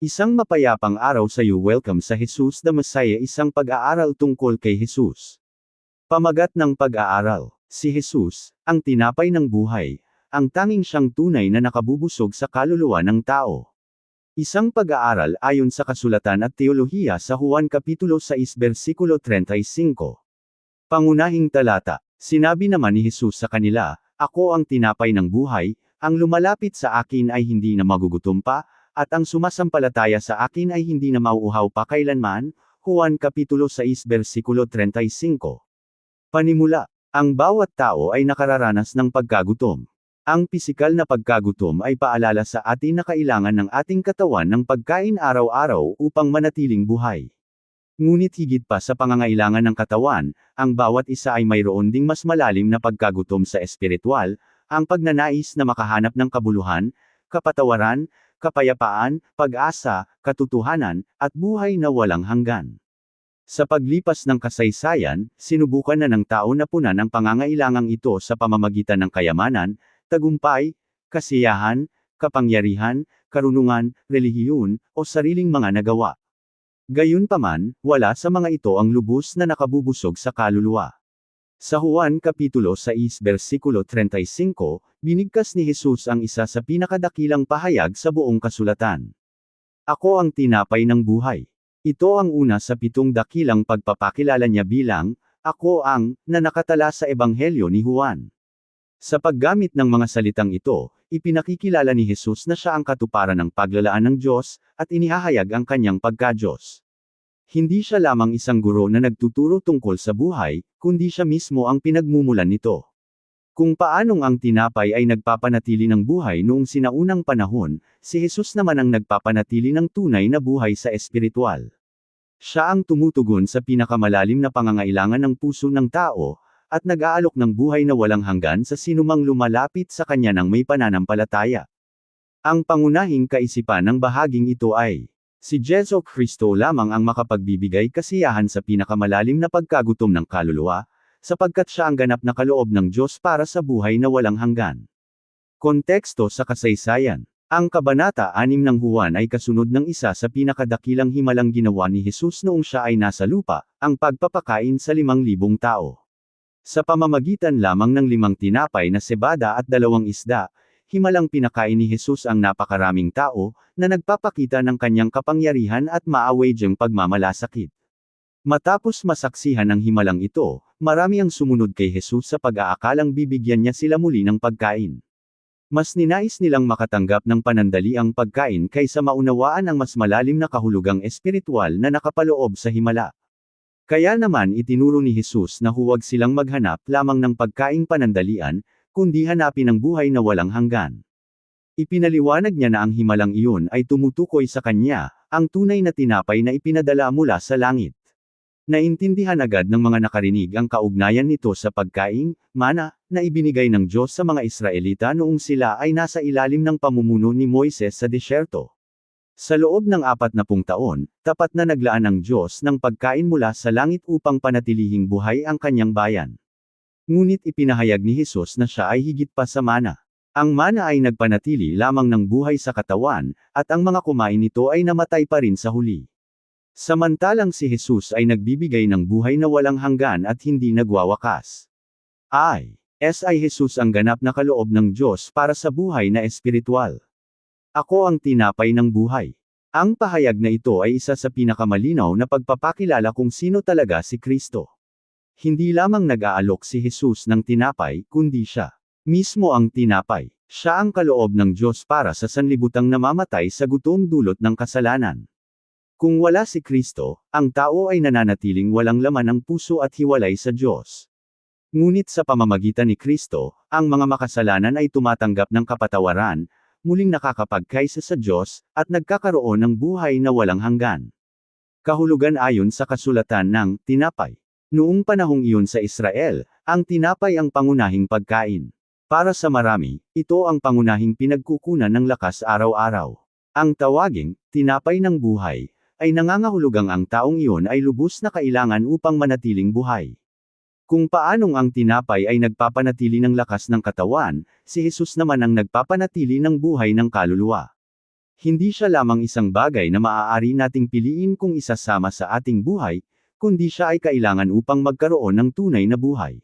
Isang mapayapang araw sa iyo. Welcome sa Jesus the Messiah, isang pag-aaral tungkol kay Jesus. Pamagat ng pag-aaral. Si Jesus, ang tinapay ng buhay, ang tanging siyang tunay na nakabubusog sa kaluluwa ng tao. Isang pag-aaral ayon sa kasulatan at teolohiya sa Juan Kapitulo 6 versikulo 35. Pangunahing talata. Sinabi naman ni Jesus sa kanila, "Ako ang tinapay ng buhay, ang lumalapit sa akin ay hindi na magugutom pa, at ang sumasampalataya sa akin ay hindi na mauuhaw pa kailanman." Juan Kapitulo 6 versikulo 35. Panimula. Ang bawat tao ay nakararanas ng pagkagutom. Ang pisikal na pagkagutom ay paalala sa atin na kailangan ng ating katawan ng pagkain araw-araw upang manatiling buhay. Ngunit higit pa sa pangangailangan ng katawan, ang bawat isa ay mayroon ding mas malalim na pagkagutom sa espiritual, ang pagnanais na makahanap ng kabuluhan, kapatawaran, kapayapaan, pag-asa, katotohanan, at buhay na walang hanggan. Sa paglipas ng kasaysayan, sinubukan na ng tao na punan ang pangangailangang ito sa pamamagitan ng kayamanan, tagumpay, kasiyahan, kapangyarihan, karunungan, relihiyon, o sariling mga nagawa. Gayunpaman, wala sa mga ito ang lubos na nakabubusog sa kaluluwa. Sa Juan Kapitulo 6 versikulo 35, binigkas ni Jesus ang isa sa pinakadakilang pahayag sa buong kasulatan. "Ako ang tinapay ng buhay." Ito ang una sa 7 dakilang pagpapakilala niya bilang, "Ako ang," na nakatala sa Ebanghelyo ni Juan. Sa paggamit ng mga salitang ito, ipinakikilala ni Jesus na siya ang katuparan ng paglalaan ng Diyos, at inihahayag ang kanyang pagka-Diyos. Hindi siya lamang isang guro na nagtuturo tungkol sa buhay, kundi siya mismo ang pinagmumulan nito. Kung paanong ang tinapay ay nagpapanatili ng buhay noong sinaunang panahon, si Jesus naman ang nagpapanatili ng tunay na buhay sa espiritual. Siya ang tumutugon sa pinakamalalim na pangangailangan ng puso ng tao, at nag-aalok ng buhay na walang hanggan sa sinumang lumalapit sa kanya ng may pananampalataya. Ang pangunahing kaisipan ng bahaging ito ay, si Jesu Kristo lamang ang makapagbibigay kasiyahan sa pinakamalalim na pagkagutom ng kaluluwa, sapagkat siya ang ganap na kaloob ng Diyos para sa buhay na walang hanggan. Konteksto sa kasaysayan. Ang Kabanata 6 ng Juan ay kasunod ng isa sa pinakadakilang himalang ginawa ni Jesus noong siya ay nasa lupa, ang pagpapakain sa 5,000 tao. Sa pamamagitan lamang ng 5 tinapay na sebada at 2 isda, himalang pinakain ni Jesus ang napakaraming tao, na nagpapakita ng kanyang kapangyarihan at maawadyang pagmamalasakit. Matapos masaksihan ang himalang ito, marami ang sumunod kay Jesus sa pag-aakalang bibigyan niya sila muli ng pagkain. Mas ninais nilang makatanggap ng panandaliang pagkain kaysa maunawaan ang mas malalim na kahulugang espiritual na nakapaloob sa himala. Kaya naman itinuro ni Jesus na huwag silang maghanap lamang ng pagkaing panandalian, kundi hanapin ang buhay na walang hanggan. Ipinaliwanag niya na ang himalang iyon ay tumutukoy sa kanya, ang tunay na tinapay na ipinadala mula sa langit. Naintindihan agad ng mga nakarinig ang kaugnayan nito sa pagkaing, mana, na ibinigay ng Diyos sa mga Israelita noong sila ay nasa ilalim ng pamumuno ni Moises sa disyerto. Sa loob ng 40 taon, tapat na naglaan ang Diyos ng pagkain mula sa langit upang panatilihing buhay ang kanyang bayan. Ngunit ipinahayag ni Jesus na siya ay higit pa sa mana. Ang mana ay nagpanatili lamang ng buhay sa katawan, at ang mga kumain nito ay namatay pa rin sa huli. Samantalang si Jesus ay nagbibigay ng buhay na walang hanggan at hindi nagwawakas. Ay Jesus ang ganap na kaloob ng Diyos para sa buhay na espiritual. "Ako ang tinapay ng buhay." Ang pahayag na ito ay isa sa pinakamalinaw na pagpapakilala kung sino talaga si Kristo. Hindi lamang nag-aalok si Jesus ng tinapay, kundi siya mismo ang tinapay. Siya ang kaloob ng Diyos para sa sanlibutang namamatay sa gutom dulot ng kasalanan. Kung wala si Kristo, ang tao ay nananatiling walang laman ang puso at hiwalay sa Diyos. Ngunit sa pamamagitan ni Kristo, ang mga makasalanan ay tumatanggap ng kapatawaran, muling nakakapagkaisa sa Diyos, at nagkakaroon ng buhay na walang hanggan. Kahulugan ayon sa kasulatan ng tinapay. Noong panahong iyon sa Israel, ang tinapay ang pangunahing pagkain. Para sa marami, ito ang pangunahing pinagkukunan ng lakas araw-araw. Ang tawaging tinapay ng buhay ay nangangahulugang ang taong iyon ay lubos na kailangan upang manatiling buhay. Kung paanong ang tinapay ay nagpapanatili ng lakas ng katawan, si Jesus naman ang nagpapanatili ng buhay ng kaluluwa. Hindi siya lamang isang bagay na maaari nating piliin kung isasama sa ating buhay, kundi siya ay kailangan upang magkaroon ng tunay na buhay.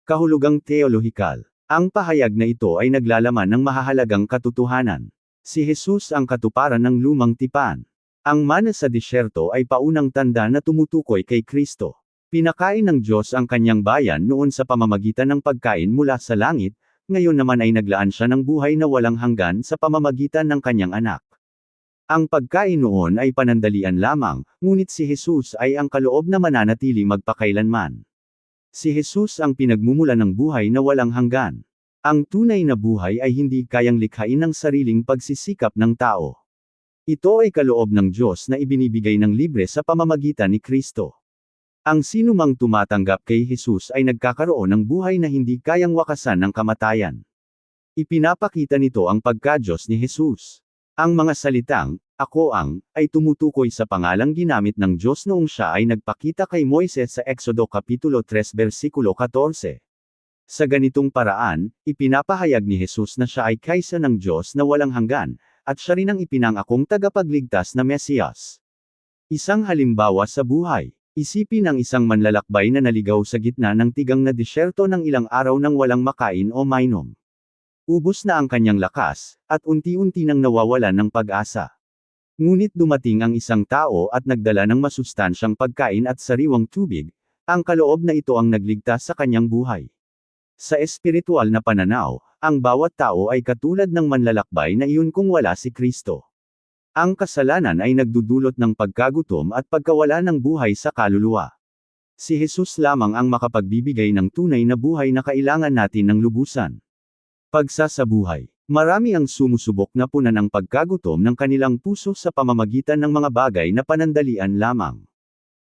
Kahulugang teolohikal. Ang pahayag na ito ay naglalaman ng mahahalagang katotohanan. Si Jesus ang katuparan ng lumang tipan. Ang mana sa disyerto ay paunang tanda na tumutukoy kay Kristo. Pinakain ng Diyos ang kanyang bayan noon sa pamamagitan ng pagkain mula sa langit, ngayon naman ay naglaan siya ng buhay na walang hanggan sa pamamagitan ng kanyang anak. Ang pagkain noon ay panandalian lamang, ngunit si Jesus ay ang kaloob na mananatili magpakailanman. Si Jesus ang pinagmumulan ng buhay na walang hanggan. Ang tunay na buhay ay hindi kayang likhain ng sariling pagsisikap ng tao. Ito ay kaloob ng Diyos na ibinibigay ng libre sa pamamagitan ni Kristo. Ang sinumang tumatanggap kay Jesus ay nagkakaroon ng buhay na hindi kayang wakasan ng kamatayan. Ipinapakita nito ang pagka-Diyos ni Jesus. Ang mga salitang, "Ako ang," ay tumutukoy sa pangalang ginamit ng Diyos noong siya ay nagpakita kay Moises sa Exodo Kapitulo 3 versikulo 14. Sa ganitong paraan, ipinapahayag ni Jesus na siya ay kaisa ng Diyos na walang hanggan, at siya rin ang ipinangakong tagapagligtas na Mesiyas. Isang halimbawa sa buhay. Isipin ang isang manlalakbay na naligaw sa gitna ng tigang na disyerto ng ilang araw nang walang makain o mainom. Ubos na ang kanyang lakas, at unti-unti nang nawawalan ng pag-asa. Ngunit dumating ang isang tao at nagdala ng masustansyang pagkain at sariwang tubig, ang kaloob na ito ang nagligtas sa kanyang buhay. Sa espiritual na pananaw, ang bawat tao ay katulad ng manlalakbay na iyon kung wala si Kristo. Ang kasalanan ay nagdudulot ng pagkagutom at pagkawala ng buhay sa kaluluwa. Si Jesus lamang ang makapagbibigay ng tunay na buhay na kailangan natin ng lubusan. Pagsasabuhay. Marami ang sumusubok na punan ang pagkagutom ng kanilang puso sa pamamagitan ng mga bagay na panandalian lamang.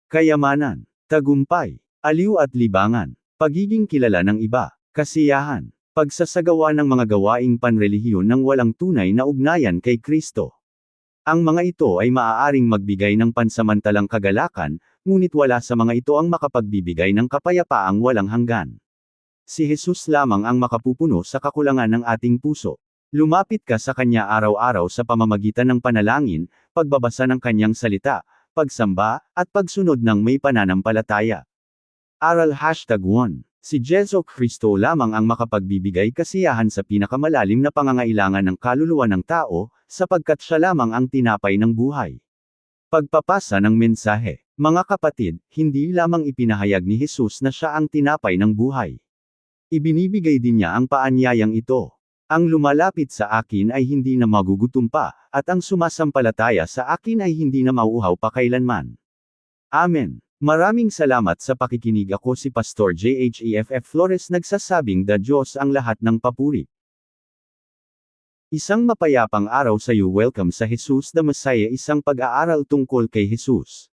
Kayamanan, tagumpay, aliw at libangan, pagiging kilala ng iba, kasiyahan, pagsasagawa ng mga gawaing panrelihiyon ng walang tunay na ugnayan kay Kristo. Ang mga ito ay maaaring magbigay ng pansamantalang kagalakan, ngunit wala sa mga ito ang makapagbibigay ng kapayapaang walang hanggan. Si Jesus lamang ang makapupuno sa kakulangan ng ating puso. Lumapit ka sa Kanya araw-araw sa pamamagitan ng panalangin, pagbabasa ng Kanyang salita, pagsamba, at pagsunod ng may pananampalataya. Aral #1. Si Jesu Kristo lamang ang makapagbibigay kasiyahan sa pinakamalalim na pangangailangan ng kaluluwa ng tao, sapagkat siya lamang ang tinapay ng buhay. Pagpapasa ng mensahe. Mga kapatid, hindi lamang ipinahayag ni Jesus na siya ang tinapay ng buhay. Ibinibigay din niya ang paanyayang ito. Ang lumalapit sa akin ay hindi na magugutom pa, at ang sumasampalataya sa akin ay hindi na mauuhaw pa kailanman. Amen. Maraming salamat sa pakikinig. Ako si Pastor JHEFF Flores nagsasabing the Diyos ang lahat ng papuri. Isang mapayapang araw sa iyo. Welcome sa Jesus the Messiah, isang pag-aaral tungkol kay Jesus.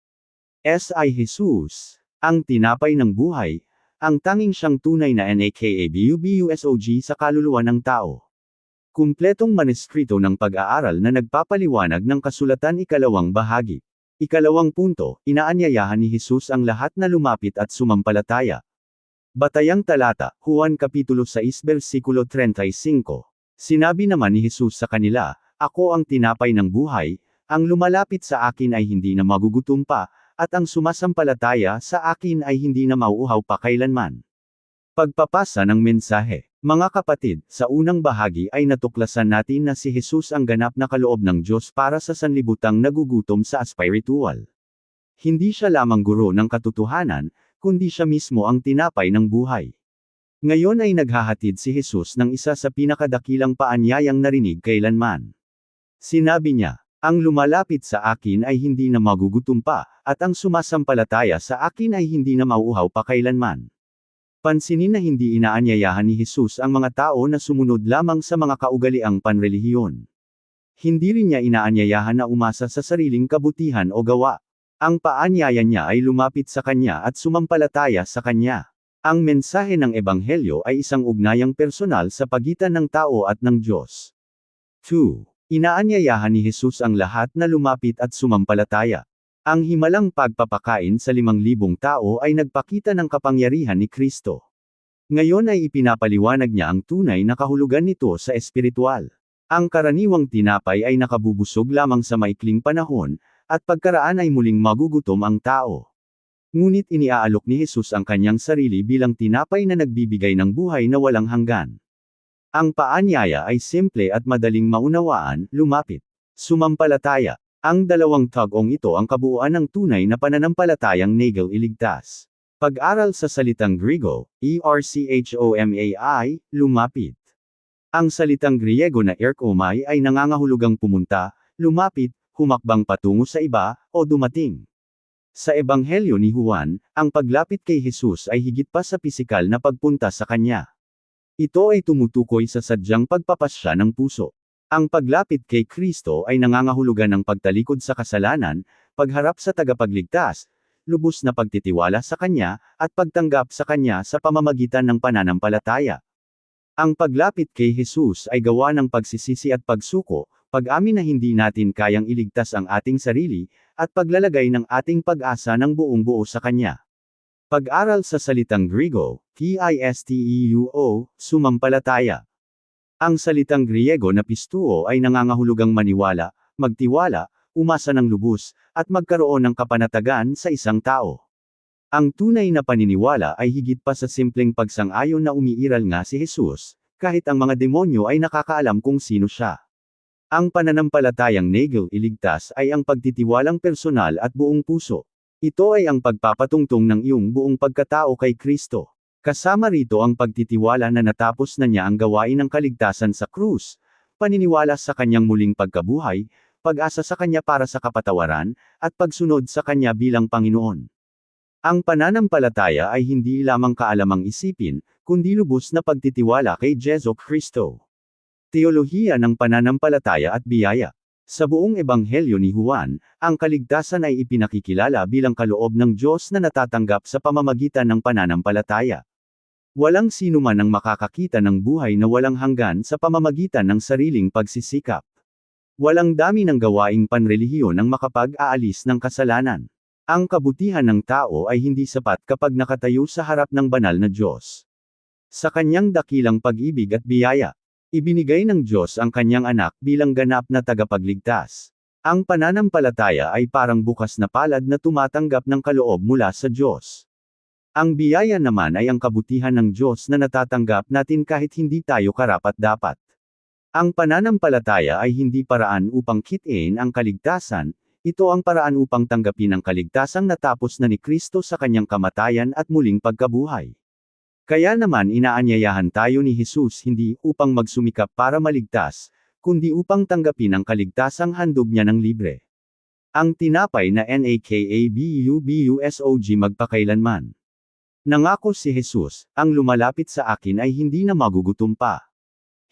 Jesus, ang tinapay ng buhay, ang tanging siyang tunay na NAKABUBUSOG sa kaluluwa ng tao. Kumpletong maneskrito ng pag-aaral na nagpapaliwanag ng kasulatan, ikalawang bahagi. Ikalawang punto, inaanyayahan ni Jesus ang lahat na lumapit at sumampalataya. Batayang talata, Juan Kapitulo 6 versikulo 35. Sinabi naman ni Jesus sa kanila, "Ako ang tinapay ng buhay, ang lumalapit sa akin ay hindi na magugutom pa, at ang sumasampalataya sa akin ay hindi na mauuhaw pa kailanman." Pagpapasa ng mensahe. Mga kapatid, sa unang bahagi ay natuklasan natin na si Jesus ang ganap na kaloob ng Diyos para sa sanlibutang nagugutom sa espiritual. Hindi siya lamang guro ng katotohanan, kundi siya mismo ang tinapay ng buhay. Ngayon ay naghahatid si Jesus ng isa sa pinakadakilang paanyayang narinig kailanman. Sinabi niya, "Ang lumalapit sa akin ay hindi na magugutom pa, at ang sumasampalataya sa akin ay hindi na mauuhaw pa kailanman." Pansinin na hindi inaanyayahan ni Jesus ang mga tao na sumunod lamang sa mga kaugaliang panrelihiyon. Hindi rin niya inaanyayahan na umasa sa sariling kabutihan o gawa. Ang paanyaya niya ay lumapit sa Kanya at sumampalataya sa Kanya. Ang mensahe ng Ebanghelyo ay isang ugnayang personal sa pagitan ng tao at ng Diyos. 2. Inaanyayahan ni Jesus ang lahat na lumapit at sumampalataya. Ang himalang pagpapakain sa 5,000 tao ay nagpakita ng kapangyarihan ni Kristo. Ngayon ay ipinapaliwanag niya ang tunay na kahulugan nito sa espiritual. Ang karaniwang tinapay ay nakabubusog lamang sa maikling panahon, at pagkaraan ay muling magugutom ang tao. Ngunit iniaalok ni Jesus ang kanyang sarili bilang tinapay na nagbibigay ng buhay na walang hanggan. Ang paanyaya ay simple at madaling maunawaan, lumapit. Sumampalataya. Ang dalawang tag-ong ito ang kabuuan ng tunay na pananampalatayang nagel iligtas. Pag-aral sa salitang Griego, erchomai, lumapit. Ang salitang Griego na erchomai ay nangangahulugang pumunta, lumapit, humakbang patungo sa iba, o dumating. Sa Ebanghelyo ni Juan, ang paglapit kay Jesus ay higit pa sa pisikal na pagpunta sa kanya. Ito ay tumutukoy sa sadyang pagpapasya ng puso. Ang paglapit kay Kristo ay nangangahulugan ng pagtalikod sa kasalanan, pagharap sa tagapagligtas, lubos na pagtitiwala sa Kanya, at pagtanggap sa Kanya sa pamamagitan ng pananampalataya. Ang paglapit kay Jesus ay gawa ng pagsisisi at pagsuko, pag-amin na hindi natin kayang iligtas ang ating sarili, at paglalagay ng ating pag-asa ng buong buo sa Kanya. Pag-aral sa salitang Griego, Kristeuo, sumampalataya. Ang salitang Griego na pistuo ay nangangahulugang maniwala, magtiwala, umasa ng lubos, at magkaroon ng kapanatagan sa isang tao. Ang tunay na paniniwala ay higit pa sa simpleng pagsang-ayon na umiiral nga si Jesus, kahit ang mga demonyo ay nakakaalam kung sino siya. Ang pananampalatayang nagel iligtas ay ang pagtitiwalang personal at buong puso. Ito ay ang pagpapatungtong ng iyong buong pagkatao kay Kristo. Kasama rito ang pagtitiwala na natapos na niya ang gawain ng kaligtasan sa krus, paniniwala sa kanyang muling pagkabuhay, pag-asa sa kanya para sa kapatawaran, at pagsunod sa kanya bilang Panginoon. Ang pananampalataya ay hindi lamang kaalamang isipin, kundi lubos na pagtitiwala kay Jesu Kristo. Teolohiya ng pananampalataya at biyaya. Sa buong Ebanghelyo ni Juan, ang kaligtasan ay ipinakikilala bilang kaloob ng Diyos na natatanggap sa pamamagitan ng pananampalataya. Walang sino man ang makakakita ng buhay na walang hanggan sa pamamagitan ng sariling pagsisikap. Walang dami ng gawaing panrelihiyon ang makapag-aalis ng kasalanan. Ang kabutihan ng tao ay hindi sapat kapag nakatayo sa harap ng banal na Diyos. Sa kanyang dakilang pag-ibig at biyaya, ibinigay ng Diyos ang kanyang anak bilang ganap na tagapagligtas. Ang pananampalataya ay parang bukas na palad na tumatanggap ng kaloob mula sa Diyos. Ang biyaya naman ay ang kabutihan ng Diyos na natatanggap natin kahit hindi tayo karapat-dapat. Ang pananampalataya ay hindi paraan upang kitain ang kaligtasan, ito ang paraan upang tanggapin ang kaligtasang natapos na ni Kristo sa kanyang kamatayan at muling pagkabuhay. Kaya naman inaanyayahan tayo ni Jesus hindi upang magsumikap para maligtas, kundi upang tanggapin ang kaligtasang handog niya ng libre. Ang tinapay na NAKABUBUSOG magpakailanman. Nangako si Jesus, ang lumalapit sa akin ay hindi na magugutom pa.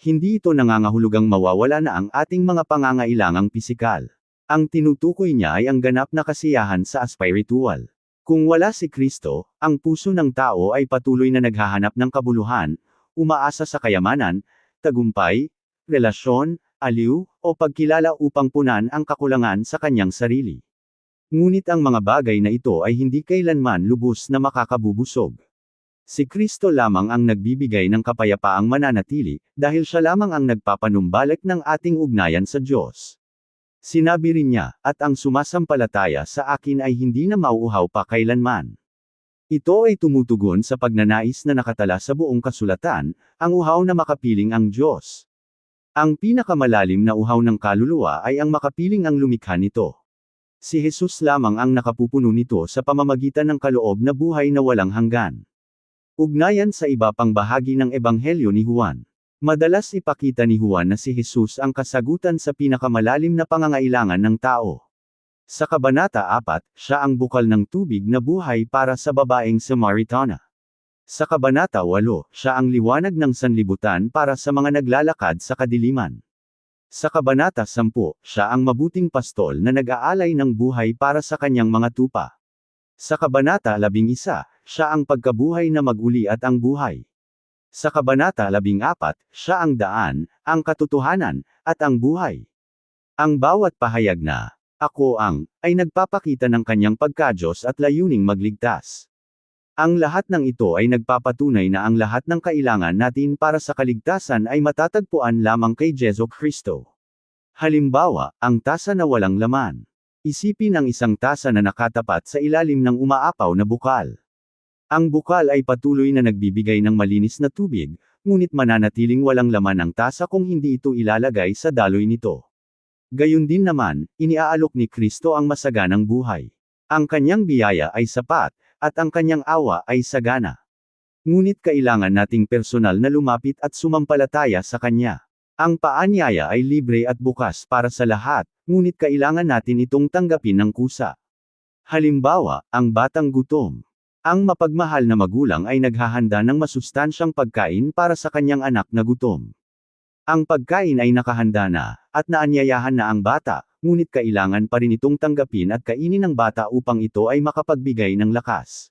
Hindi ito nangangahulugang mawawala na ang ating mga pangangailangang pisikal. Ang tinutukoy niya ay ang ganap na kasiyahan sa espiritual. Kung wala si Kristo, ang puso ng tao ay patuloy na naghahanap ng kabuluhan, umaasa sa kayamanan, tagumpay, relasyon, aliw, o pagkilala upang punan ang kakulangan sa kanyang sarili. Ngunit ang mga bagay na ito ay hindi kailanman lubos na makakabubusog. Si Kristo lamang ang nagbibigay ng kapayapaang mananatili, dahil siya lamang ang nagpapanumbalik ng ating ugnayan sa Diyos. Sinabi rin niya, at ang sumasampalataya sa akin ay hindi na mauuhaw pa kailanman. Ito ay tumutugon sa pagnanais na nakatala sa buong kasulatan, ang uhaw na makapiling ang Diyos. Ang pinakamalalim na uhaw ng kaluluwa ay ang makapiling ang lumikha nito. Si Jesus lamang ang nakapupuno nito sa pamamagitan ng kaloob na buhay na walang hanggan. Ugnayan sa iba pang bahagi ng Ebanghelyo ni Juan. Madalas ipakita ni Juan na si Jesus ang kasagutan sa pinakamalalim na pangangailangan ng tao. Sa Kabanata 4, siya ang bukal ng tubig na buhay para sa babaeng Samaritana. Sa Kabanata 8, siya ang liwanag ng sanlibutan para sa mga naglalakad sa kadiliman. Sa Kabanata 10, siya ang mabuting pastol na nag-aalay ng buhay para sa kanyang mga tupa. Sa Kabanata 11, siya ang pagkabuhay na mag-uli at ang buhay. Sa Kabanata 14, siya ang daan, ang katotohanan, at ang buhay. Ang bawat pahayag na, "Ako ang," ay nagpapakita ng kanyang pagka-Diyos at layuning magligtas. Ang lahat ng ito ay nagpapatunay na ang lahat ng kailangan natin para sa kaligtasan ay matatagpuan lamang kay Jesu Kristo. Halimbawa, ang tasa na walang laman. Isipin ang isang tasa na nakatapat sa ilalim ng umaapaw na bukal. Ang bukal ay patuloy na nagbibigay ng malinis na tubig, ngunit mananatiling walang laman ang tasa kung hindi ito ilalagay sa daloy nito. Gayun din naman, iniaalok ni Kristo ang masaganang buhay. Ang kanyang biyaya ay sapat, at ang kanyang awa ay sagana. Ngunit kailangan nating personal na lumapit at sumampalataya sa kanya. Ang paanyaya ay libre at bukas para sa lahat, ngunit kailangan natin itong tanggapin ng kusa. Halimbawa, ang batang gutom. Ang mapagmahal na magulang ay naghahanda ng masustansyang pagkain para sa kanyang anak na gutom. Ang pagkain ay nakahanda na, at naanyayahan na ang bata, ngunit kailangan pa rin itong tanggapin at kainin ng bata upang ito ay makapagbigay ng lakas.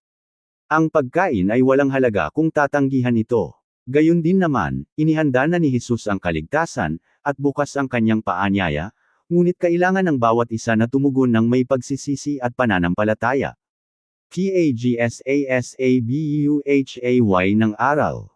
Ang pagkain ay walang halaga kung tatanggihan ito. Gayun din naman, inihanda na ni Jesus ang kaligtasan, at bukas ang kanyang paanyaya, ngunit kailangan ng bawat isa na tumugon ng may pagsisisi at pananampalataya. PAGSASABUHAY ng aral.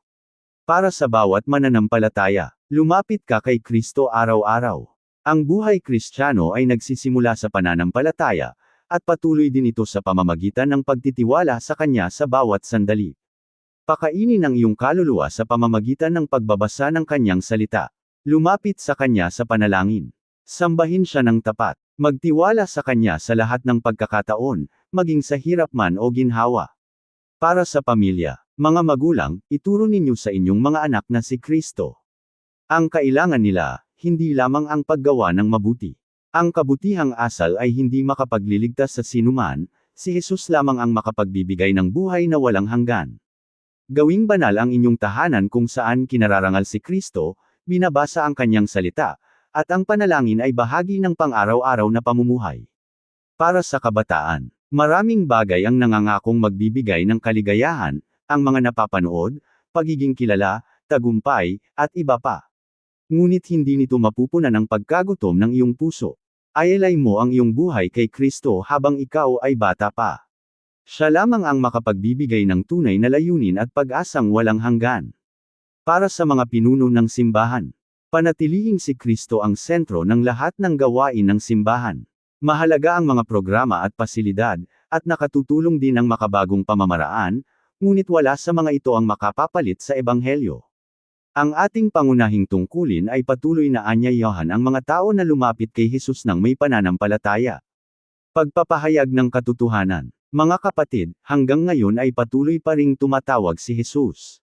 Para sa bawat mananampalataya, lumapit ka kay Kristo araw-araw. Ang buhay Kristiyano ay nagsisimula sa pananampalataya, at patuloy din ito sa pamamagitan ng pagtitiwala sa Kanya sa bawat sandali. Pakainin ang iyong kaluluwa sa pamamagitan ng pagbabasa ng Kanyang salita. Lumapit sa Kanya sa panalangin. Sambahin siya ng tapat. Magtiwala sa Kanya sa lahat ng pagkakataon, maging sa hirap man o ginhawa. Para sa pamilya, mga magulang, ituro ninyo sa inyong mga anak na si Kristo. Ang kailangan nila, hindi lamang ang paggawa ng mabuti. Ang kabutihang asal ay hindi makapagliligtas sa sinuman, si Jesus lamang ang makapagbibigay ng buhay na walang hanggan. Gawing banal ang inyong tahanan kung saan kinararangal si Kristo, binabasa ang kanyang salita, at ang panalangin ay bahagi ng pang-araw-araw na pamumuhay. Para sa kabataan, maraming bagay ang nangangakong magbibigay ng kaligayahan, ang mga napapanood, pagiging kilala, tagumpay, at iba pa. Ngunit hindi nito mapupunan ang pagkagutom ng iyong puso. Ayalay mo ang iyong buhay kay Kristo habang ikaw ay bata pa. Siya lamang ang makapagbibigay ng tunay na layunin at pag-asang walang hanggan. Para sa mga pinuno ng simbahan, panatilihing si Kristo ang sentro ng lahat ng gawain ng simbahan. Mahalaga ang mga programa at pasilidad, at nakatutulong din ang makabagong pamamaraan, ngunit wala sa mga ito ang makapapalit sa Ebanghelyo. Ang ating pangunahing tungkulin ay patuloy na anyayahan ang mga tao na lumapit kay Jesus ng may pananampalataya. Pagpapahayag ng katotohanan. Mga kapatid, hanggang ngayon ay patuloy pa ring tumatawag si Jesus.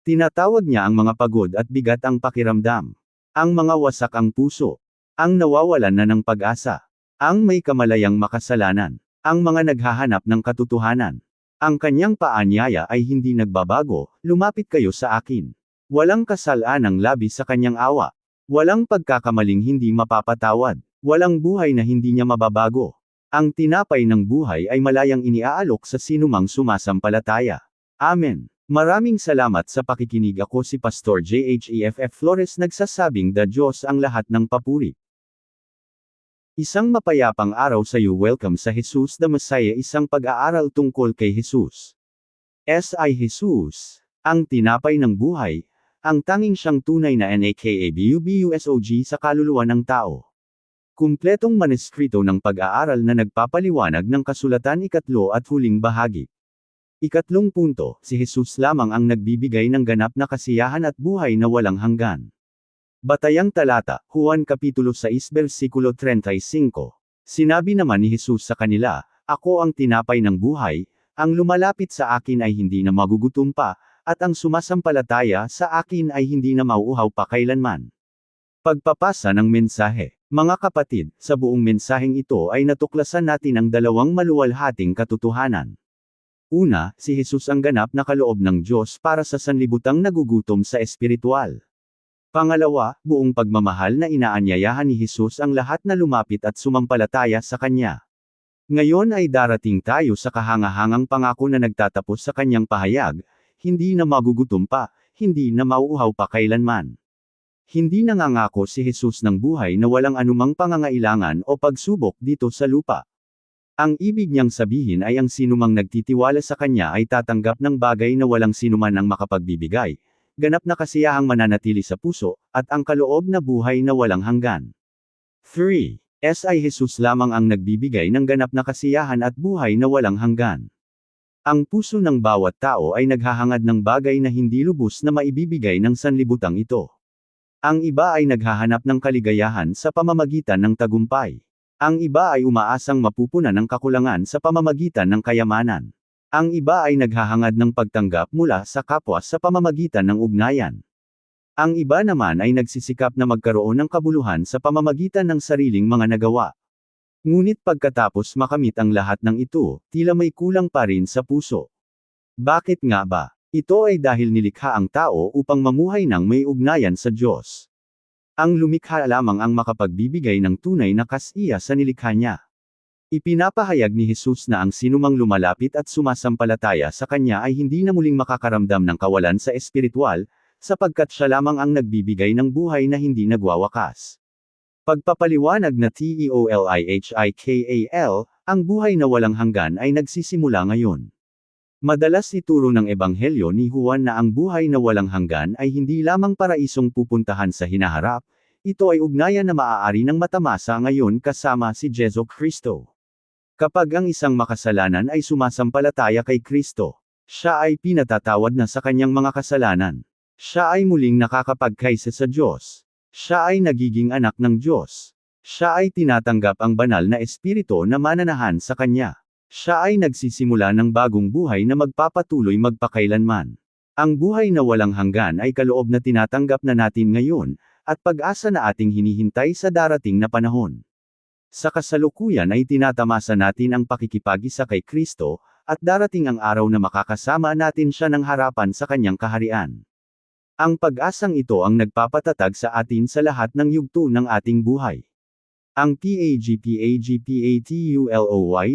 Tinatawag niya ang mga pagod at bigat ang pakiramdam. Ang mga wasak ang puso. Ang nawawalan na ng pag-asa. Ang may kamalayang makasalanan. Ang mga naghahanap ng katotohanan. Ang kanyang paanyaya ay hindi nagbabago, lumapit kayo sa akin. Walang kasalanang labis sa kanyang awa. Walang pagkakamaling hindi mapapatawad. Walang buhay na hindi niya mababago. Ang tinapay ng buhay ay malayang iniaalok sa sinumang sumasampalataya. Amen. Maraming salamat sa pakikinig. Ako si Pastor JHEFF Flores nagsasabing the Diyos ang lahat ng papuri. Isang mapayapang araw sa iyo. Welcome sa Jesus the Messiah, isang pag-aaral tungkol kay Jesus. S.I. Jesus, ang tinapay ng buhay, ang tanging siyang tunay na NAKABUBUSOG sa kaluluwa ng tao. Kumpletong manuskrito ng pag-aaral na nagpapaliwanag ng kasulatan ikatlo at huling bahagi. Ikatlong punto, si Jesus lamang ang nagbibigay ng ganap na kasiyahan at buhay na walang hanggan. Batayang talata, Juan Kapitulo 6 versikulo 35. Sinabi naman ni Jesus sa kanila, Ako ang tinapay ng buhay, ang lumalapit sa akin ay hindi na magugutom pa, at ang sumasampalataya sa akin ay hindi na mauuhaw pa kailanman. Pagpapasa ng mensahe. Mga kapatid, sa buong mensaheng ito ay natuklasan natin ang dalawang maluwalhating katotohanan. Una, si Jesus ang ganap na kaloob ng Diyos para sa sanlibutang nagugutom sa espiritual. Pangalawa, buong pagmamahal na inaanyayahan ni Jesus ang lahat na lumapit at sumampalataya sa Kanya. Ngayon ay darating tayo sa kahangahangang pangako na nagtatapos sa Kanyang pahayag, hindi na magugutom pa, hindi na mauuhaw pa kailanman. Hindi nangangako si Jesus ng buhay na walang anumang pangangailangan o pagsubok dito sa lupa. Ang ibig niyang sabihin ay ang sinumang nagtitiwala sa kanya ay tatanggap ng bagay na walang sinuman ang makapagbibigay, ganap na kasiyahang mananatili sa puso, at ang kaloob na buhay na walang hanggan. 3. Ay Jesus lamang ang nagbibigay ng ganap na kasiyahan at buhay na walang hanggan. Ang puso ng bawat tao ay naghahangad ng bagay na hindi lubos na maibibigay ng sanlibutang ito. Ang iba ay naghahanap ng kaligayahan sa pamamagitan ng tagumpay. Ang iba ay umaasang mapupunan ng kakulangan sa pamamagitan ng kayamanan. Ang iba ay naghahangad ng pagtanggap mula sa kapwa sa pamamagitan ng ugnayan. Ang iba naman ay nagsisikap na magkaroon ng kabuluhan sa pamamagitan ng sariling mga nagawa. Ngunit pagkatapos makamit ang lahat ng ito, tila may kulang pa rin sa puso. Bakit nga ba? Ito ay dahil nilikha ang tao upang mamuhay ng may ugnayan sa Diyos. Ang lumikha lamang ang makapagbibigay ng tunay na kasiya sa nilikha niya. Ipinapahayag ni Jesus na ang sinumang lumalapit at sumasampalataya sa Kanya ay hindi na muling makakaramdam ng kawalan sa espiritual, sapagkat siya lamang ang nagbibigay ng buhay na hindi nagwawakas. Pagpapaliwanag na TEOLIHIKAL, ang buhay na walang hanggan ay nagsisimula ngayon. Madalas ituro ng Ebanghelyo ni Juan na ang buhay na walang hanggan ay hindi lamang paraisong pupuntahan sa hinaharap, ito ay ugnayan na maaari ng matamasa ngayon kasama si Jesu Kristo. Kapag ang isang makasalanan ay sumasampalataya kay Kristo, siya ay pinatatawad na sa kanyang mga kasalanan. Siya ay muling nakakapagkaisa sa Diyos. Siya ay nagiging anak ng Diyos. Siya ay tinatanggap ang banal na espiritu na mananahan sa kanya. Siya ay nagsisimula ng bagong buhay na magpapatuloy magpakailanman. Ang buhay na walang hanggan ay kaloob na tinatanggap na natin ngayon, at pag-asa na ating hinihintay sa darating na panahon. Sa kasalukuyan ay tinatamasa natin ang pakikipag-isa kay Kristo, at darating ang araw na makakasama natin siya ng harapan sa kanyang kaharian. Ang pag-asang ito ang nagpapatatag sa atin sa lahat ng yugto ng ating buhay. Ang PAGPAGPATULOY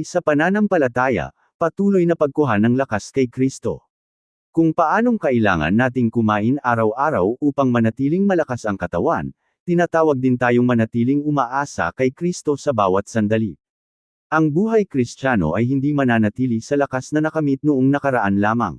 sa pananampalataya, patuloy na pagkuha ng lakas kay Kristo. Kung paanong kailangan nating kumain araw-araw upang manatiling malakas ang katawan, tinatawag din tayong manatiling umaasa kay Kristo sa bawat sandali. Ang buhay Kristiyano ay hindi mananatili sa lakas na nakamit noong nakaraan lamang.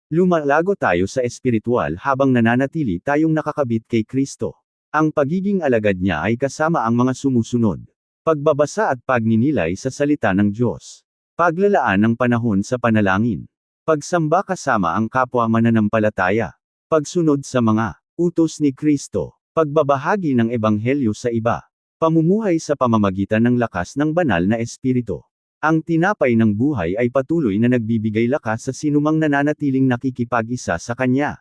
Lumalago tayo sa espiritual habang nananatili tayong nakakabit kay Kristo. Ang pagiging alagad niya ay kasama ang mga sumusunod. Pagbabasa at pagninilay sa salita ng Diyos. Paglalaan ng panahon sa panalangin. Pagsamba kasama ang kapwa mananampalataya. Pagsunod sa mga utos ni Kristo. Pagbabahagi ng ebanghelyo sa iba. Pamumuhay sa pamamagitan ng lakas ng banal na espiritu. Ang tinapay ng buhay ay patuloy na nagbibigay lakas sa sinumang nananatiling nakikipag-isa sa Kanya.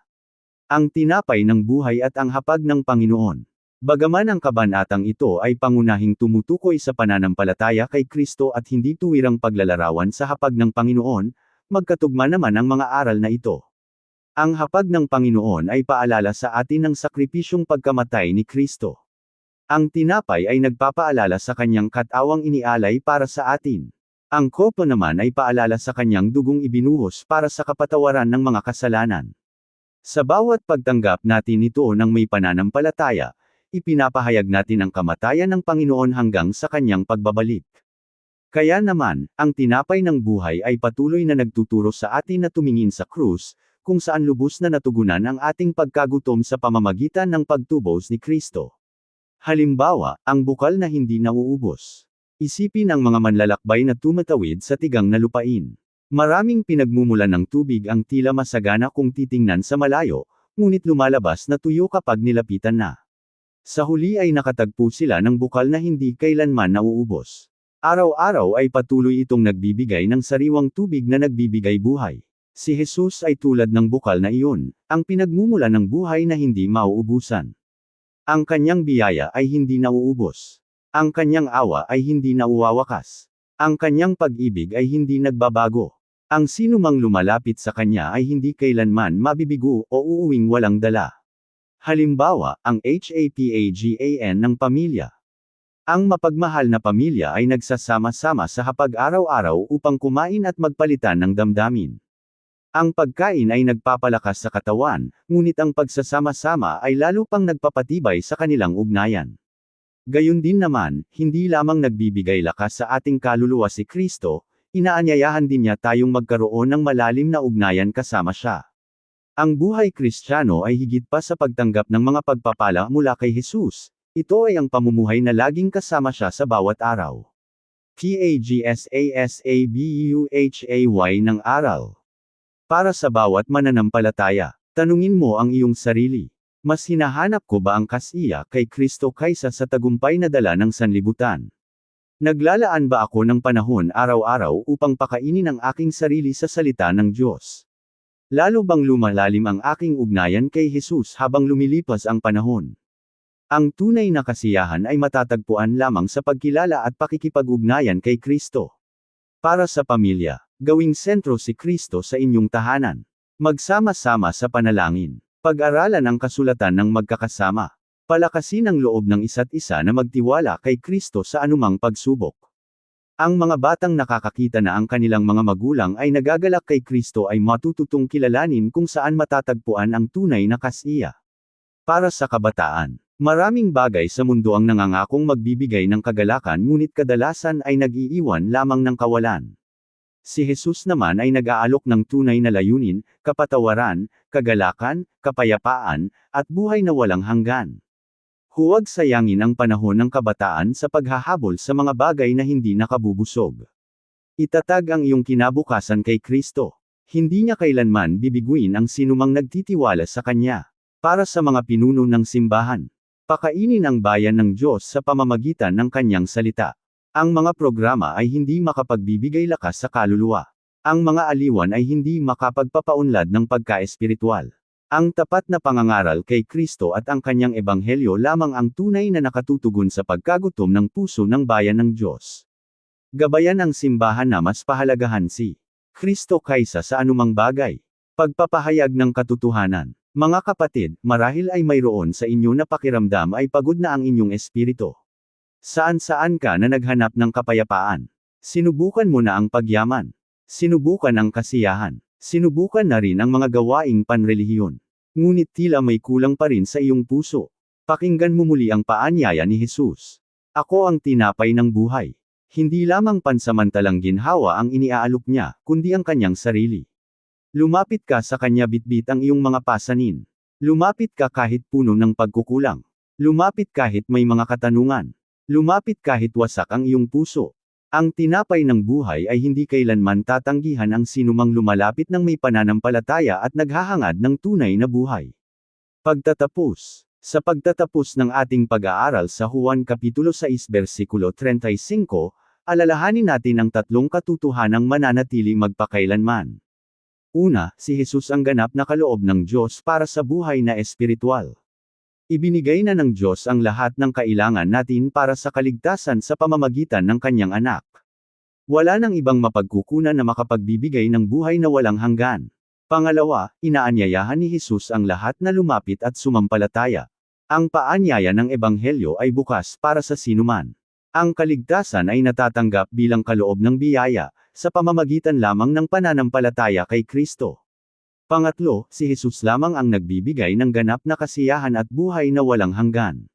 Ang tinapay ng buhay at ang hapag ng Panginoon. Bagaman ang kabanatang ito ay pangunahing tumutukoy sa pananampalataya kay Kristo at hindi tuwirang paglalarawan sa hapag ng Panginoon, magkatugma naman ang mga aral na ito. Ang hapag ng Panginoon ay paalala sa atin ng sakripisyong pagkamatay ni Kristo. Ang tinapay ay nagpapaalala sa kanyang katawang inialay para sa atin. Ang kopo naman ay paalala sa kanyang dugong ibinuhos para sa kapatawaran ng mga kasalanan. Sa bawat pagtanggap natin ito ng may pananampalataya, ipinapahayag natin ang kamatayan ng Panginoon hanggang sa kanyang pagbabalik. Kaya naman, ang tinapay ng buhay ay patuloy na nagtuturo sa atin na tumingin sa krus, kung saan lubos na natugunan ang ating pagkagutom sa pamamagitan ng pagtubos ni Kristo. Halimbawa, ang bukal na hindi nauubos. Isipin ang mga manlalakbay na tumatawid sa tigang na lupain. Maraming pinagmumulan ng tubig ang tila masagana kung titingnan sa malayo, ngunit lumalabas na tuyo kapag nilapitan na. Sa huli ay nakatagpo sila ng bukal na hindi kailanman nauubos. Araw-araw ay patuloy itong nagbibigay ng sariwang tubig na nagbibigay buhay. Si Jesus ay tulad ng bukal na iyon, ang pinagmumulan ng buhay na hindi mauubusan. Ang kanyang biyaya ay hindi nauubos. Ang kanyang awa ay hindi nauwawakas. Ang kanyang pag-ibig ay hindi nagbabago. Ang sinumang lumalapit sa kanya ay hindi kailanman mabibigo o uuwing walang dala. Halimbawa, ang HAPAGAN ng pamilya. Ang mapagmahal na pamilya ay nagsasama-sama sa hapag araw-araw upang kumain at magpalitan ng damdamin. Ang pagkain ay nagpapalakas sa katawan, ngunit ang pagsasama-sama ay lalo pang nagpapatibay sa kanilang ugnayan. Gayon din naman, hindi lamang nagbibigay lakas sa ating kaluluwa si Kristo, inaanyayahan din niya tayong magkaroon ng malalim na ugnayan kasama siya. Ang buhay Kristiyano ay higit pa sa pagtanggap ng mga pagpapala mula kay Jesus. Ito ay ang pamumuhay na laging kasama siya sa bawat araw. PAGSASABUHAY ng aral. Para sa bawat mananampalataya, tanungin mo ang iyong sarili. Mas hinahanap ko ba ang kasiya kay Kristo kaysa sa tagumpay na dala ng sanlibutan? Naglalaan ba ako ng panahon araw-araw upang pakainin ang aking sarili sa salita ng Diyos? Lalo bang lumalalim ang aking ugnayan kay Jesus habang lumilipas ang panahon? Ang tunay na kasiyahan ay matatagpuan lamang sa pagkilala at pakikipag-ugnayan kay Kristo. Para sa pamilya, gawing sentro si Kristo sa inyong tahanan. Magsama-sama sa panalangin. Pag-aralan ang kasulatan ng magkakasama. Palakasin ang loob ng isa't isa na magtiwala kay Kristo sa anumang pagsubok. Ang mga batang nakakakita na ang kanilang mga magulang ay nagagalak kay Kristo ay matututong kilalanin kung saan matatagpuan ang tunay na kasiya. Para sa kabataan, maraming bagay sa mundo ang nangangakong magbibigay ng kagalakan ngunit kadalasan ay nag-iiwan lamang ng kawalan. Si Jesus naman ay nag-aalok ng tunay na layunin, kapatawaran, kagalakan, kapayapaan, at buhay na walang hanggan. Huwag sayangin ang panahon ng kabataan sa paghahabol sa mga bagay na hindi nakabubusog. Itatag ang iyong kinabukasan kay Kristo. Hindi niya kailanman bibiguin ang sinumang nagtitiwala sa Kanya. Para sa mga pinuno ng simbahan, pakainin ang bayan ng Diyos sa pamamagitan ng Kanyang salita. Ang mga programa ay hindi makapagbibigay lakas sa kaluluwa. Ang mga aliwan ay hindi makapagpapaunlad ng pagka-espiritual. Ang tapat na pangangaral kay Kristo at ang kanyang ebanghelyo lamang ang tunay na nakatutugon sa pagkagutom ng puso ng bayan ng Diyos. Gabayan ang simbahan na mas pahalagahan si Kristo kaysa sa anumang bagay. Pagpapahayag ng katotohanan. Mga kapatid, marahil ay mayroon sa inyo na pakiramdam ay pagod na ang inyong espiritu. Saan-saan ka na naghanap ng kapayapaan? Sinubukan mo na ang pagyaman. Sinubukan ang kasiyahan. Sinubukan na rin ang mga gawaing panrelihiyon. Ngunit tila may kulang pa rin sa iyong puso. Pakinggan mo muli ang paanyaya ni Jesus. Ako ang tinapay ng buhay. Hindi lamang pansamantalang ginhawa ang iniaalok niya, kundi ang kanyang sarili. Lumapit ka sa kanya bitbit ang iyong mga pasanin. Lumapit ka kahit puno ng pagkukulang. Lumapit kahit may mga katanungan. Lumapit kahit wasak ang iyong puso. Ang tinapay ng buhay ay hindi kailanman tatanggihan ang sinumang lumalapit ng may pananampalataya at naghahangad ng tunay na buhay. Pagtatapos. Sa pagtatapos ng ating pag-aaral sa Juan Kapitulo 6 versikulo 35, alalahanin natin ang tatlong katotohanang mananatili magpakailanman. Una, si Jesus ang ganap na kaloob ng Diyos para sa buhay na espiritual. Ibinigay na ng Diyos ang lahat ng kailangan natin para sa kaligtasan sa pamamagitan ng kanyang anak. Wala nang ibang mapagkukunan na makapagbibigay ng buhay na walang hanggan. Pangalawa, inaanyayahan ni Jesus ang lahat na lumapit at sumampalataya. Ang paanyaya ng Ebanghelyo ay bukas para sa sinuman. Ang kaligtasan ay natatanggap bilang kaloob ng biyaya, sa pamamagitan lamang ng pananampalataya kay Kristo. Pangatlo, si Jesus lamang ang nagbibigay ng ganap na kasiyahan at buhay na walang hanggan.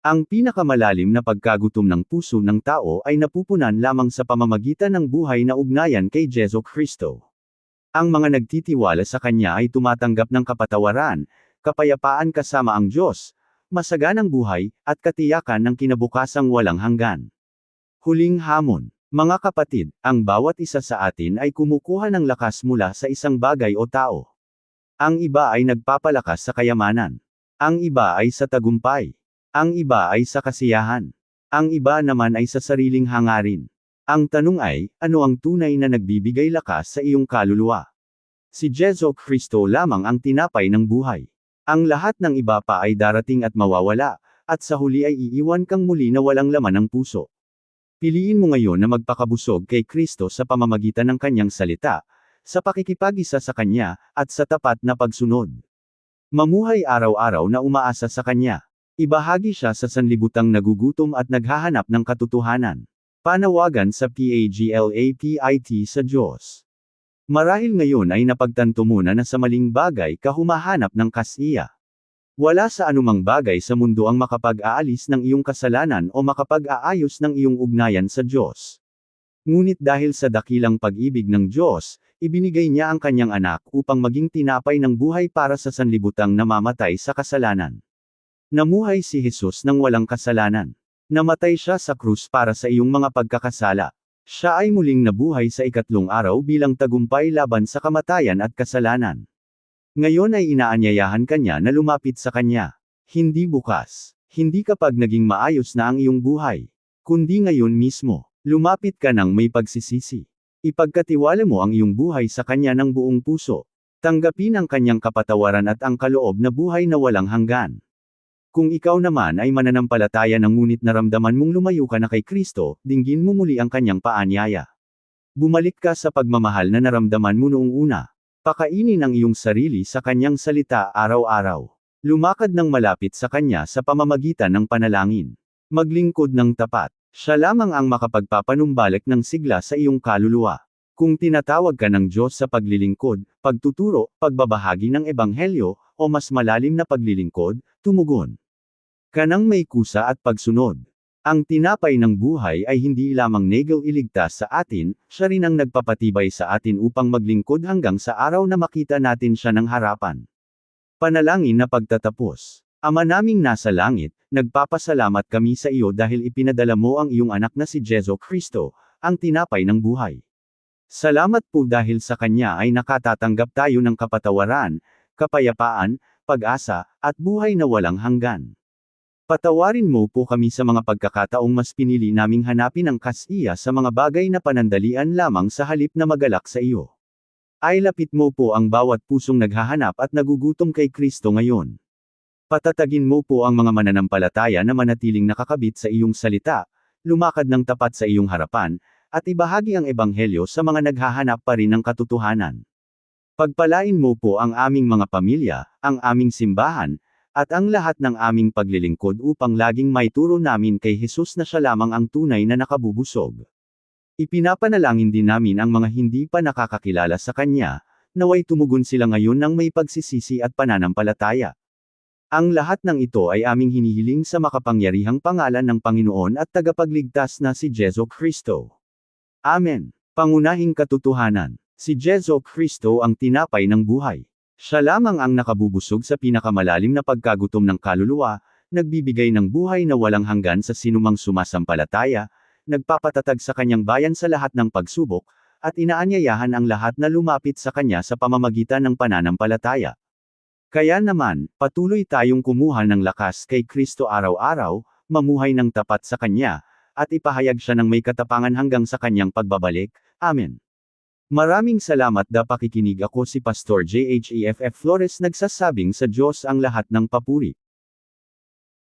Ang pinakamalalim na pagkagutom ng puso ng tao ay napupunan lamang sa pamamagitan ng buhay na ugnayan kay Jesu Kristo. Ang mga nagtitiwala sa Kanya ay tumatanggap ng kapatawaran, kapayapaan kasama ang Diyos, masaganang buhay, at katiyakan ng kinabukasang walang hanggan. Huling hamon. Mga kapatid, ang bawat isa sa atin ay kumukuha ng lakas mula sa isang bagay o tao. Ang iba ay nagpapalakas sa kayamanan. Ang iba ay sa tagumpay. Ang iba ay sa kasiyahan. Ang iba naman ay sa sariling hangarin. Ang tanong ay, ano ang tunay na nagbibigay lakas sa iyong kaluluwa? Si Jesu Kristo lamang ang tinapay ng buhay. Ang lahat ng iba pa ay darating at mawawala, at sa huli ay iiwan kang muli na walang laman ng puso. Piliin mo ngayon na magpakabusog kay Kristo sa pamamagitan ng kanyang salita, sa pakikipag-isa sa kanya, at sa tapat na pagsunod. Mamuhay araw-araw na umaasa sa kanya. Ibahagi siya sa sanlibutang nagugutom at naghahanap ng katotohanan. Panawagan sa PAGLAPIT sa Diyos. Marahil ngayon ay napagtanto mo na sa maling bagay ka humahanap ng kasiya. Wala sa anumang bagay sa mundo ang makapag-aalis ng iyong kasalanan o makapag-aayos ng iyong ugnayan sa Diyos. Ngunit dahil sa dakilang pag-ibig ng Diyos, ibinigay niya ang kanyang anak upang maging tinapay ng buhay para sa sanlibutang namamatay sa kasalanan. Namuhay si Jesus nang walang kasalanan. Namatay siya sa krus para sa iyong mga pagkakasala. Siya ay muling nabuhay sa ikatlong araw bilang tagumpay laban sa kamatayan at kasalanan. Ngayon ay inaanyayahan ka niya na lumapit sa kanya. Hindi bukas. Hindi kapag naging maayos na ang iyong buhay. Kundi ngayon mismo. Lumapit ka ng may pagsisisi. Ipagkatiwala mo ang iyong buhay sa kanya ng buong puso. Tanggapin ang kanyang kapatawaran at ang kaloob na buhay na walang hanggan. Kung ikaw naman ay mananampalataya na ngunit naramdaman mong lumayo ka na kay Kristo, dinggin mo muli ang kanyang paanyaya. Bumalik ka sa pagmamahal na naramdaman mo noong una. Pakainin ang iyong sarili sa kanyang salita araw-araw. Lumakad ng malapit sa kanya sa pamamagitan ng panalangin. Maglingkod ng tapat. Siya lamang ang makapagpapanumbalik ng sigla sa iyong kaluluwa. Kung tinatawag ka ng Diyos sa paglilingkod, pagtuturo, pagbabahagi ng ebanghelyo, o mas malalim na paglilingkod, tumugon ka ng may kusa at pagsunod. Ang tinapay ng buhay ay hindi lamang negel iligtas sa atin, siya rin ang nagpapatibay sa atin upang maglingkod hanggang sa araw na makita natin siya ng harapan. Panalangin na pagtatapos. Ama naming nasa langit, nagpapasalamat kami sa iyo dahil ipinadala mo ang iyong anak na si Jesu Kristo, ang tinapay ng buhay. Salamat po dahil sa kanya ay nakatatanggap tayo ng kapatawaran, kapayapaan, pag-asa, at buhay na walang hanggan. Patawarin mo po kami sa mga pagkakataong mas pinili naming hanapin ang kasiya sa mga bagay na panandalian lamang sa halip na magalak sa iyo. Ay lapit mo po ang bawat pusong naghahanap at nagugutom kay Kristo ngayon. Patatagin mo po ang mga mananampalataya na manatiling nakakabit sa iyong salita, lumakad ng tapat sa iyong harapan, at ibahagi ang ebanghelyo sa mga naghahanap pa rin ng katotohanan. Pagpalain mo po ang aming mga pamilya, ang aming simbahan, at ang lahat ng aming paglilingkod upang laging maituro namin kay Jesus na siya lamang ang tunay na nakabubusog. Ipinapanalangin din namin ang mga hindi pa nakakakilala sa Kanya, naway tumugon sila ngayon ng may pagsisisi at pananampalataya. Ang lahat ng ito ay aming hinihiling sa makapangyarihang pangalan ng Panginoon at tagapagligtas na si Jesu Kristo. Amen. Pangunahing katotohanan. Si Jesu Kristo ang tinapay ng buhay. Siya lamang ang nakabubusog sa pinakamalalim na pagkagutom ng kaluluwa, nagbibigay ng buhay na walang hanggan sa sinumang sumasampalataya, nagpapatatag sa kanyang bayan sa lahat ng pagsubok, at inaanyayahan ang lahat na lumapit sa kanya sa pamamagitan ng pananampalataya. Kaya naman, patuloy tayong kumuha ng lakas kay Kristo araw-araw, mamuhay ng tapat sa Kanya, at ipahayag siya ng may katapangan hanggang sa Kanyang pagbabalik. Amen. Maraming salamat da pakikinig. Ako si Pastor Jeff Flores nagsasabing sa Diyos ang lahat ng papuri.